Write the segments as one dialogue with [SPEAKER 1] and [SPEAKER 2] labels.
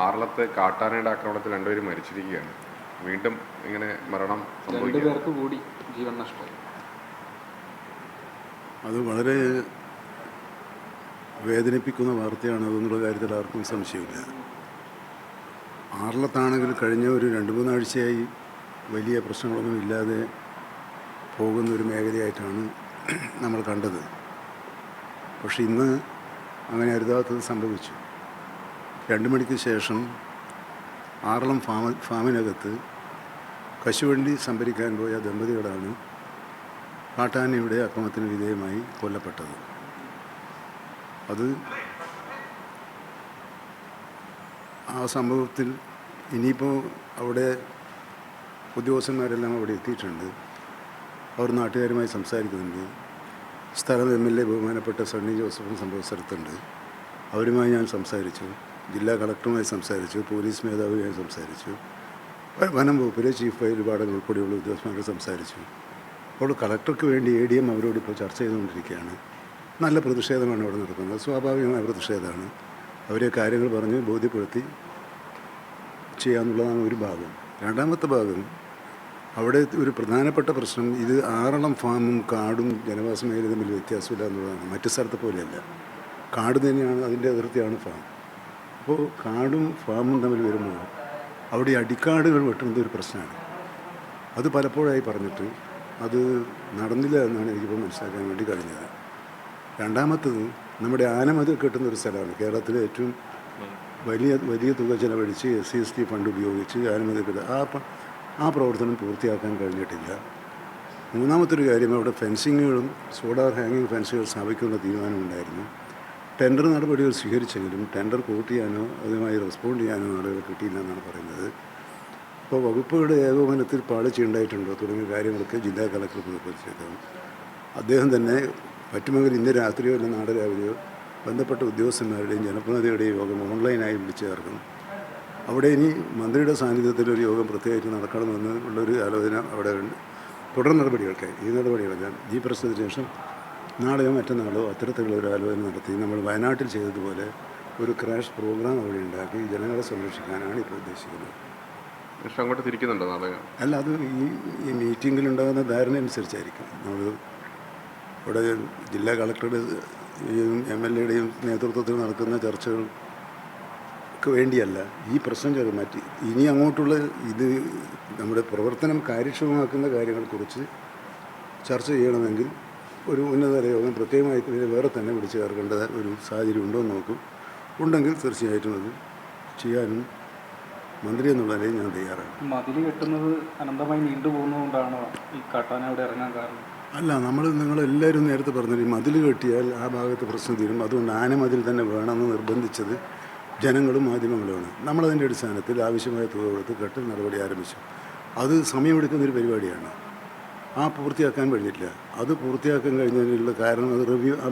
[SPEAKER 1] ആറളത്ത് കാട്ടാനയുടെ ആക്രമണത്തിൽ രണ്ടുപേരും മരിച്ചിരിക്കുകയാണ്. വീണ്ടും ഇങ്ങനെ മരണം സംഭവിക്കും.
[SPEAKER 2] കൂടി ജീവൻ നഷ്ടം.
[SPEAKER 3] അത് വളരെ വേദനിപ്പിക്കുന്ന വാർത്തയാണ്. അതെന്നുള്ള കാര്യത്തിൽ ആർക്കും സംശയമില്ല. ആറളത്താണെങ്കിൽ കഴിഞ്ഞ ഒരു 2-3 ആഴ്ചയായി വലിയ പ്രശ്നങ്ങളൊന്നും ഇല്ലാതെ പോകുന്നൊരു മേഖലയായിട്ടാണ് നമ്മൾ കണ്ടത്. പക്ഷെ ഇന്ന് അങ്ങനെ അരുതാത്തത് സംഭവിച്ചു. 2 മണിക്ക് ശേഷം ആറളം ഫാമിനകത്ത് കശുവണ്ടി സംഭരിക്കാൻ പോയ ദമ്പതികളാണ് കാട്ടാനയുടെ ആക്രമണത്തിന് വിധേയമായി കൊല്ലപ്പെട്ടത്. അത് ആ സംഭവത്തിൽ ഇനിയിപ്പോൾ അവിടെ ഉദ്യോഗസ്ഥന്മാരെല്ലാം അവിടെ എത്തിയിട്ടുണ്ട്. അവർ നാട്ടുകാരുമായി സംസാരിക്കുന്നുണ്ട്. സ്ഥലം MLA ബഹുമാനപ്പെട്ട സണ്ണി ജോസഫും സംഭവ സ്ഥലത്തുണ്ട്. അവരുമായി ഞാൻ സംസാരിച്ചു. ജില്ലാ കളക്ടറുമായി സംസാരിച്ചു. പോലീസ് മേധാവിയുമായി സംസാരിച്ചു. വനം വകുപ്പിലെ ചീഫ് വൈൽഡ് വാർഡൻ ഉൾപ്പെടെയുള്ള ഉദ്യോഗസ്ഥന്മാരെ സംസാരിച്ചു. അപ്പോൾ കളക്ടർക്ക് വേണ്ടി ADM അവരോട് ഇപ്പോൾ ചർച്ച ചെയ്തുകൊണ്ടിരിക്കുകയാണ്. നല്ല പ്രതിഷേധമാണ് അവിടെ നടക്കുന്നത്. സ്വാഭാവികമായ പ്രതിഷേധമാണ്. അവരെ കാര്യങ്ങൾ പറഞ്ഞ് ബോധ്യപ്പെടുത്തി ചെയ്യാമെന്നുള്ളതാണ് ഒരു ഭാഗം. രണ്ടാമത്തെ ഭാഗം, അവിടെ ഒരു പ്രധാനപ്പെട്ട പ്രശ്നം ഇത് ആറളം ഫാമും കാടും ജനവാസ മേഖല തമ്മിൽ വ്യത്യാസമില്ല എന്നുള്ളതാണ്. മറ്റു സ്ഥലത്തെ പോലെയല്ല. കാട് തന്നെയാണ്, അതിൻ്റെ അതിർത്തിയാണ് ഫാം. അപ്പോൾ കാടും ഫാമും തമ്മിൽ വരുമ്പോൾ അവിടെ അടിക്കാടുകൾ വെട്ടുന്നത് ഒരു പ്രശ്നമാണ്. അത് പലപ്പോഴായി പറഞ്ഞിട്ട് അത് നടന്നില്ല എന്നാണ് എനിക്കിപ്പോൾ മനസ്സിലാക്കാൻ വേണ്ടി കഴിഞ്ഞത്. രണ്ടാമത്തത്, നമ്മുടെ ആനമതിൽ കെട്ടുന്നൊരു സ്ഥലമാണ്. കേരളത്തിലെ ഏറ്റവും വലിയ തുക ചെലവഴിച്ച് SC/ST ഫണ്ട് ഉപയോഗിച്ച് ആനമതിൽ കെട്ടുക. ആ പ്രവർത്തനം പൂർത്തിയാക്കാൻ കഴിഞ്ഞിട്ടില്ല. മൂന്നാമത്തൊരു കാര്യം, അവിടെ ഫെൻസിങ്ങുകളും സോളാർ ഹാങ്ങിങ് ഫെൻസുകൾ സ്ഥാപിക്കുന്ന തീരുമാനമുണ്ടായിരുന്നു. ടെൻഡർ നടപടികൾ സ്വീകരിച്ചെങ്കിലും ടെൻഡർ കോട്ട് ചെയ്യാനോ അതുമായി റെസ്പോണ്ട് ചെയ്യാനോ ആളുകൾ കിട്ടിയില്ല എന്നാണ് പറയുന്നത്. അപ്പോൾ വകുപ്പുകളുടെ ഏകോപനത്തിൽ പാളിച്ചയുണ്ടായിട്ടുണ്ടോ തുടങ്ങിയ കാര്യങ്ങളൊക്കെ ജില്ലാ കളക്ടർ പ്രതികരിച്ചേക്കാം. അദ്ദേഹം തന്നെ പറ്റുമെങ്കിൽ ഇന്ന് രാത്രിയോ അല്ല നാളെ രാവിലെയോ ബന്ധപ്പെട്ട ഉദ്യോഗസ്ഥന്മാരുടെയും ജനപ്രതിനിധികളുടെയും യോഗം ഓൺലൈനായി വിളിച്ചു ചേർക്കണം. അവിടെ ഇനി മന്ത്രിയുടെ സാന്നിധ്യത്തിൽ ഒരു യോഗം പ്രത്യേകിച്ച് നടക്കണമെന്ന് ഉള്ളൊരു ആലോചന അവിടെ ഉണ്ട്. തുടർ നടപടികൾക്ക് ഈ നടപടികളെല്ലാം ഈ പ്രശ്നത്തിന് ശേഷം നാളെയോ മറ്റന്നാളോ അത്തരത്തിലുള്ള ഒരു ആലോചന നടത്തി നമ്മൾ വയനാട്ടിൽ ചെയ്തതുപോലെ ഒരു ക്രാഷ് പ്രോഗ്രാം അവിടെ ഉണ്ടാക്കി ജനങ്ങളെ സംരക്ഷിക്കാനാണ് ഇപ്പോൾ ഉദ്ദേശിക്കുന്നത്.
[SPEAKER 1] പക്ഷെ അങ്ങോട്ട് തിരിക്കുന്നുണ്ടോ നാളെ?
[SPEAKER 3] അല്ല, അത് ഈ മീറ്റിങ്ങിലുണ്ടാകുന്ന ധാരണ അനുസരിച്ചായിരിക്കും. നമ്മൾ ഇവിടെ ജില്ലാ കളക്ടറുടെയും MLAയുടെയും നേതൃത്വത്തിൽ നടക്കുന്ന ചർച്ചകൾക്ക് വേണ്ടിയല്ല ഈ പ്രശ്നം മാറ്റി ഇനി അങ്ങോട്ടുള്ള ഇത് നമ്മുടെ പ്രവർത്തനം കാര്യക്ഷമമാക്കുന്ന കാര്യങ്ങളെക്കുറിച്ച് ചർച്ച ചെയ്യണമെങ്കിൽ ഒരു ഉന്നതതല യോഗം പ്രത്യേകമായി വേറെ തന്നെ വിളിച്ചു ചേർക്കേണ്ട ഒരു സാഹചര്യം ഉണ്ടോ എന്ന് നോക്കും. ഉണ്ടെങ്കിൽ തീർച്ചയായിട്ടും അത് ചെയ്യാനും മന്ത്രി എന്നുള്ള നിലയിൽ ഞാൻ തയ്യാറാണ്.
[SPEAKER 2] മതിൽ കെട്ടുന്നത് അനന്തമായി നീണ്ടുപോകുന്നതുകൊണ്ടാണോ ഈ കാട്ടാന അവിടെ ഇറങ്ങാൻ കാരണം?
[SPEAKER 3] അല്ല, നിങ്ങളെല്ലാവരും നേരത്തെ പറഞ്ഞത് ഈ മതിൽ കെട്ടിയാൽ ആ ഭാഗത്ത് പ്രശ്നം തീരും, അതുകൊണ്ട് ആനമതിൽ തന്നെ വേണമെന്ന് നിർബന്ധിച്ചത് ജനങ്ങളും മാധ്യമങ്ങളുമാണ്. നമ്മളതിൻ്റെ അടിസ്ഥാനത്തിൽ ആവശ്യമായ തുക കൊടുത്ത് കെട്ടൽ നടപടി ആരംഭിച്ചു. അത് സമയമെടുക്കുന്നൊരു പരിപാടിയാണ്. പൂർത്തിയാക്കാൻ കഴിഞ്ഞിട്ടില്ല. അത് പൂർത്തിയാക്കാൻ കഴിഞ്ഞതിനുള്ള കാരണം അത്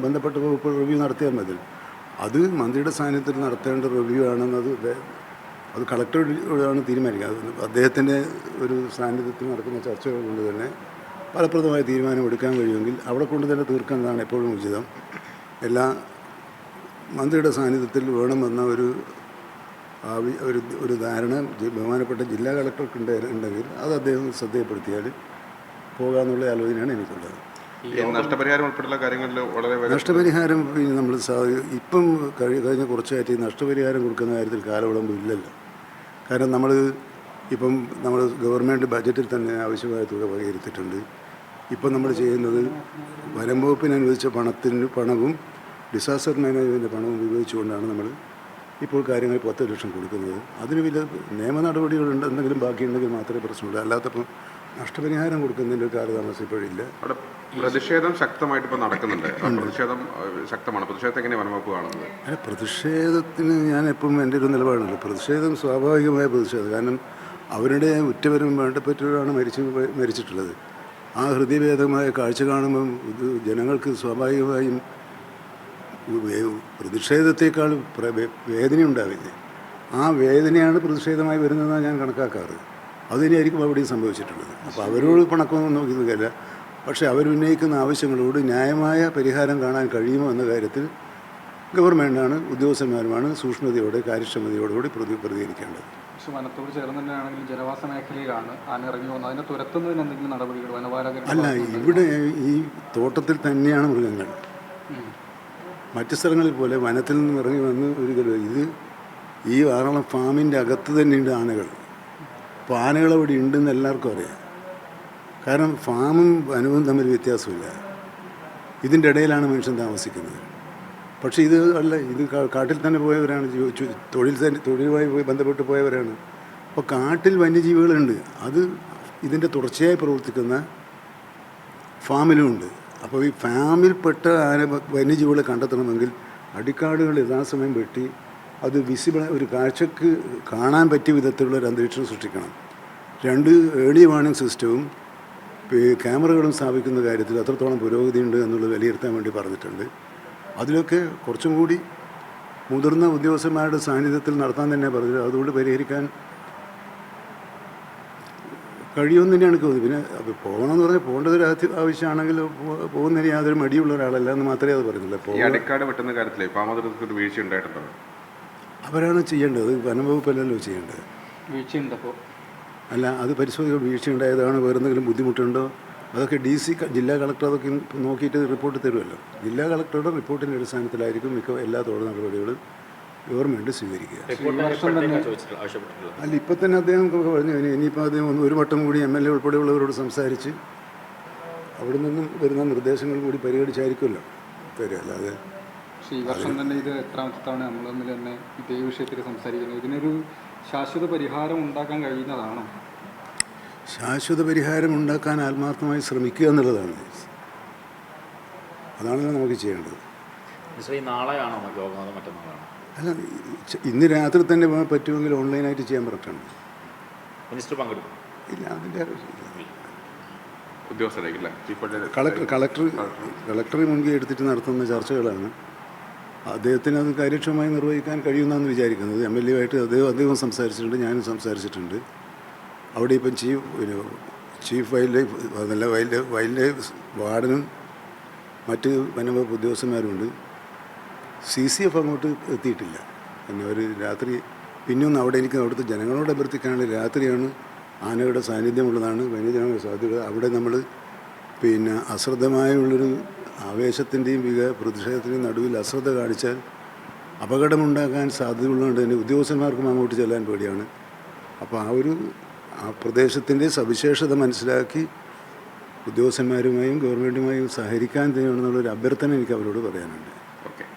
[SPEAKER 3] ബന്ധപ്പെട്ട വകുപ്പ് റിവ്യൂ നടത്തിയാൽ മതി. അത് മന്ത്രിയുടെ സാന്നിധ്യത്തിൽ നടത്തേണ്ട റിവ്യൂ ആണെന്നത് അത് കളക്ടറോടാണ് തീരുമാനിക്കുക. അദ്ദേഹത്തിൻ്റെ ഒരു സാന്നിധ്യത്തിൽ നടക്കുന്ന ചർച്ചകൾ കൊണ്ട് തന്നെ ഫലപ്രദമായ തീരുമാനമെടുക്കാൻ കഴിയുമെങ്കിൽ അവിടെ കൊണ്ട് തന്നെ തീർക്കുന്നതാണ് എപ്പോഴും ഉചിതം. മന്ത്രിയുടെ സാന്നിധ്യത്തിൽ വേണമെന്ന ഒരു ധാരണ ബഹുമാനപ്പെട്ട ജില്ലാ കളക്ടർക്ക് ഉണ്ടെങ്കിൽ അത് അദ്ദേഹം ശ്രദ്ധയപ്പെടുത്തിയാൽ പോകാമെന്നുള്ള ആലോചനയാണ് എനിക്കുള്ളത്.
[SPEAKER 1] നഷ്ടപരിഹാരം ഉൾപ്പെടെയുള്ള കാര്യങ്ങളിൽ
[SPEAKER 3] നഷ്ടപരിഹാരം നമ്മൾ ഇപ്പം കഴിഞ്ഞ കുറച്ചായിട്ട് ഈ നഷ്ടപരിഹാരം കൊടുക്കുന്ന കാര്യത്തിൽ കാലവിളമ്പ് ഇല്ലല്ലോ. കാരണം നമ്മൾ ഗവൺമെൻറ് ബഡ്ജറ്റിൽ തന്നെ ആവശ്യമായ തുക വകയിരുത്തിയിട്ടുണ്ട്. ഇപ്പം നമ്മൾ ചെയ്യുന്നത് വനം വകുപ്പിന് അനുവദിച്ച പണവും ഡിസാസ്റ്റർ മാനേജ്മെൻറ്റ് പണവും ഉപയോഗിച്ചുകൊണ്ടാണ് നമ്മൾ ഇപ്പോൾ കാര്യങ്ങൾ 10 ലക്ഷം കൊടുക്കുന്നത്. അതിന് വലിയ നിയമ നടപടികളുണ്ട്, എന്തെങ്കിലും ബാക്കിയുണ്ടെങ്കിൽ മാത്രമേ പ്രശ്നമുള്ളൂ. അല്ലാത്തപ്പോൾ നഷ്ടപരിഹാരം കൊടുക്കുന്നതിൻ്റെ കാലതാമസം ഇപ്പോഴില്ല.
[SPEAKER 1] അവിടെ പ്രതിഷേധം ശക്തമായിട്ട് ഇപ്പോൾ നടക്കുന്നുണ്ട്. പ്രതിഷേധം ശക്തമാണ്. പ്രതിഷേധത്തെ എങ്ങനെ വനംവകുപ്പ് കാണുന്നത്?
[SPEAKER 3] പ്രതിഷേധത്തിന് ഞാൻ എപ്പോഴും എൻ്റെ ഒരു നിലപാടുണ്ട്. പ്രതിഷേധം സ്വാഭാവികമായ പ്രതിഷേധം. കാരണം അവരുടെ ഉറ്റവരും വേണ്ടപ്പെട്ടവരാണ് മരിച്ചിട്ടുള്ളത്. ആ ഹൃദയഭേദമായ കാഴ്ച കാണുമ്പം ജനങ്ങൾക്ക് സ്വാഭാവികമായും പ്രതിഷേധത്തേക്കാൾ വേദന ഉണ്ടാവില്ലേ. ആ വേദനയാണ് പ്രതിഷേധമായി വരുന്നതെന്നാണ് ഞാൻ കണക്കാക്കാറ്. അതുതന്നെയായിരിക്കും അവിടെയും സംഭവിച്ചിട്ടുള്ളത്. അപ്പോൾ അവരോട് പണക്കൊന്നും നോക്കിയതല്ല. പക്ഷേ അവരുന്നയിക്കുന്ന ആവശ്യങ്ങളോട് ന്യായമായ പരിഹാരം കാണാൻ കഴിയുമോ എന്ന കാര്യത്തിൽ ഗവൺമെൻറ്റാണ്, ഉദ്യോഗസ്ഥന്മാരുമാണ് സൂക്ഷ്മതയോടെ കാര്യക്ഷമതയോടുകൂടി പ്രതികരിക്കേണ്ടത്.
[SPEAKER 2] പക്ഷെ വനത്തോട് ചേർന്ന് തന്നെയാണെങ്കിൽ ജനവാസ മേഖലയിലാണ് ആന ഇറങ്ങി വന്നത്. അതിനെ തുരത്തുന്നതിന് എന്തെങ്കിലും നടപടികൾ വനപാലകർ?
[SPEAKER 3] അല്ല, ഇവിടെ ഈ തോട്ടത്തിൽ തന്നെയാണ് മൃഗങ്ങൾ. മറ്റ് സ്ഥലങ്ങളിൽ പോലെ വനത്തിൽ നിന്ന് ഇറങ്ങി വന്ന് ഇത് ഈ ആറളം ഫാമിൻ്റെ അകത്ത് തന്നെയുണ്ട് ആനകൾ. അപ്പോൾ ആനകൾ അവിടെ ഉണ്ടെന്ന് എല്ലാവർക്കും അറിയാം. കാരണം ഫാമും വനവും തമ്മിൽ വ്യത്യാസമില്ല. ഇതിൻ്റെ ഇടയിലാണ് മനുഷ്യൻ താമസിക്കുന്നത്. പക്ഷേ ഇത് അല്ല, ഇത് കാട്ടിൽ തന്നെ പോയവരാണ്, തൊഴിലുമായി ബന്ധപ്പെട്ട് പോയവരാണ്. അപ്പോൾ കാട്ടിൽ വന്യജീവികളുണ്ട്. അത് ഇതിൻ്റെ തുടർച്ചയായി പ്രവർത്തിക്കുന്ന ഫാമിലുമുണ്ട്. അപ്പോൾ ഈ ഫാമിൽപ്പെട്ട വന്യജീവികളെ കണ്ടെത്തണമെങ്കിൽ അടിക്കാടുകൾ യഥാസമയം വെട്ടി അത് ഒരു കാഴ്ചക്ക് കാണാൻ പറ്റിയ വിധത്തിലുള്ള ഒരു അന്തരീക്ഷം സൃഷ്ടിക്കണം. 2 ഏർലി വാർണിംഗ് സിസ്റ്റവും ക്യാമറകളും സ്ഥാപിക്കുന്ന കാര്യത്തിൽ എത്രത്തോളം പുരോഗതിയുണ്ട് എന്നുള്ളത് വിലയിരുത്താൻ വേണ്ടി പറഞ്ഞിട്ടുണ്ട്. അതിലൊക്കെ കുറച്ചും കൂടി മുതിർന്ന ഉദ്യോഗസ്ഥന്മാരുടെ സാന്നിധ്യത്തിൽ നടത്താൻ തന്നെ പറഞ്ഞത്. അതുകൊണ്ട് പരിഹരിക്കാൻ കഴിയുമെന്ന് തന്നെയാണ് എനിക്ക് തോന്നുന്നത്. പിന്നെ പോകണമെന്ന് പറഞ്ഞാൽ പോകേണ്ടതൊരു ആവശ്യമാണെങ്കിൽ പോകുന്നതിന് യാതൊരു മടിയുള്ള ഒരാളല്ല എന്ന് മാത്രമേ അത് പറയുന്നില്ല.
[SPEAKER 1] അടിക്കാട് വെട്ടുന്ന കാര്യത്തിലേ പാമതിരത്തിൽ വീഴ്ച ഉണ്ടായിട്ടുണ്ടോ?
[SPEAKER 3] അവരാണ് ചെയ്യേണ്ടത്, വനംവകുപ്പല്ലല്ലോ ചെയ്യേണ്ടത്.
[SPEAKER 2] വീഴ്ചയുണ്ടപ്പോൾ
[SPEAKER 3] അല്ല, അത് പരിശോധിക്കുക. വീഴ്ച ഉണ്ടായതാണ്, വേറെ എന്തെങ്കിലും ബുദ്ധിമുട്ടുണ്ടോ, അതൊക്കെ DC ജില്ലാ കളക്ടർ അതൊക്കെ നോക്കിയിട്ട് റിപ്പോർട്ട് തരുമല്ലോ. ജില്ലാ കളക്ടറുടെ റിപ്പോർട്ടിൻ്റെ അടിസ്ഥാനത്തിലായിരിക്കും എല്ലാ തുടർ നടപടികളും ഗവൺമെൻറ് സ്വീകരിക്കുക. അല്ല, ഇപ്പം തന്നെ അദ്ദേഹം പറഞ്ഞു ഇനിയിപ്പോൾ അദ്ദേഹം ഒരു വട്ടം കൂടി MLA ഉൾപ്പെടെയുള്ളവരോട് സംസാരിച്ച് അവിടെ നിന്നും വരുന്ന നിർദ്ദേശങ്ങൾ കൂടി പരിഗണിച്ചായിരിക്കുമല്ലോ തരിക. അല്ലാതെ
[SPEAKER 2] ഈ വർഷം തന്നെ ഇത് എത്രാമത്തെ തവണ നമ്മൾ തമ്മിൽ തന്നെ ഇതേ വിഷയത്തിൽ സംസാരിക്കുന്നത്? ഇതിനൊരു ശാശ്വത പരിഹാരം ഉണ്ടാക്കാൻ കഴിയുന്നതാണോ?
[SPEAKER 3] ശാശ്വത പരിഹാരം ഉണ്ടാക്കാൻ ആത്മാർത്ഥമായി ശ്രമിക്കുക എന്നുള്ളതാണ്. അതാണല്ലോ നമുക്ക് ചെയ്യേണ്ടത്.
[SPEAKER 4] നാളെയാണോ യോഗം അതോ മറ്റന്നാളാണോ?
[SPEAKER 3] അല്ല, ഇന്ന് രാത്രി തന്നെ പറ്റുമെങ്കിൽ ഓൺലൈനായിട്ട് ചെയ്യാൻ പറഞ്ഞിട്ടുണ്ട്.
[SPEAKER 4] മിനിസ്റ്റർ പങ്കെടുക്കും?
[SPEAKER 3] ഇല്ല, അതിൻ്റെ ആവശ്യമില്ല. കളക്ടറെ മുൻകൈ എടുത്തിട്ട് നടത്തുന്ന ചർച്ചകളാണ്. അദ്ദേഹത്തിന് അത് കാര്യക്ഷമമായി നിർവഹിക്കാൻ കഴിയുമെന്നാണ് വിചാരിക്കുന്നത്. MLA ആയിട്ട് അദ്ദേഹം സംസാരിച്ചിട്ടുണ്ട്, ഞാനും സംസാരിച്ചിട്ടുണ്ട്. അവിടെ ഇപ്പം ചീഫ് വൈൽഡ് ലൈഫ് അതല്ല വൈൽഡ് ലൈഫ് വാർഡനും മറ്റ് വനംവകുപ്പ് ഉദ്യോഗസ്ഥന്മാരുമുണ്ട്. CCF അങ്ങോട്ട് എത്തിയിട്ടില്ല. പിന്നെ അവർ രാത്രി പിന്നെയൊന്ന് അവിടെ എനിക്ക് അവിടുത്തെ ജനങ്ങളോട് അഭ്യർത്ഥിക്കാനുള്ള രാത്രിയാണ് ആനയുടെ സാന്നിധ്യമുള്ളതാണ്, വന്യജനങ്ങളുടെ സാധ്യത. അവിടെ നമ്മൾ അശ്രദ്ധമായുള്ളൊരു ആവേശത്തിൻ്റെയും പ്രതിഷേധത്തിൻ്റെയും നടുവിൽ അശ്രദ്ധ കാണിച്ചാൽ അപകടമുണ്ടാക്കാൻ സാധ്യതയുള്ളതുകൊണ്ട് തന്നെ ഉദ്യോഗസ്ഥന്മാർക്കും അങ്ങോട്ട് ചെല്ലാൻ പേടിയാണ്. അപ്പോൾ ആ പ്രദേശത്തിൻ്റെ സവിശേഷത മനസ്സിലാക്കി ഉദ്യോഗസ്ഥന്മാരുമായും ഗവൺമെൻറ്റുമായും സഹകരിക്കാൻ തന്നെയാണെന്നുള്ളൊരു അഭ്യർത്ഥന എനിക്ക് അവരോട് പറയാനുണ്ട്.